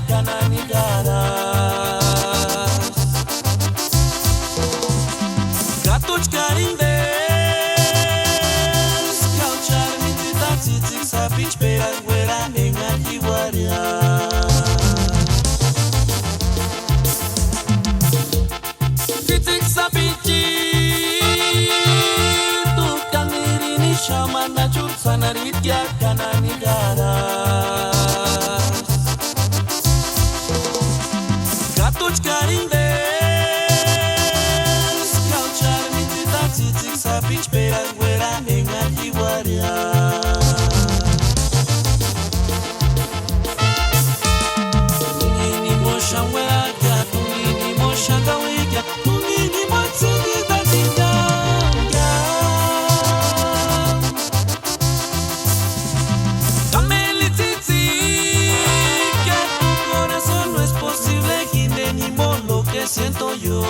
kanani garas Gatuch karindes Kauchar mitita tsitsik sapich peras güera en Altihuaria Tsitsik sapichi Tu kanirini shamana chur sanaritia kanani garas Gatuch karindes Kauchar mitita tsitsik sapich peras güera en Altihuaria Siento yo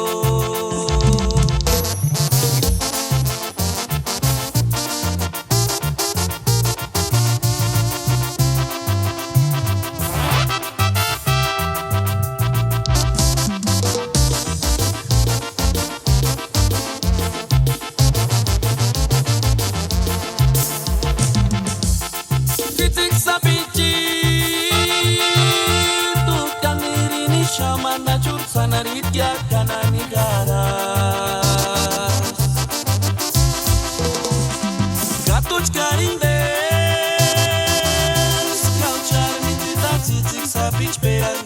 Tsitsik sapichi Tu kanirini shamana chur sanaritia kanani garas Gatuch karindes Kauchar mitita tsitsik sapich peras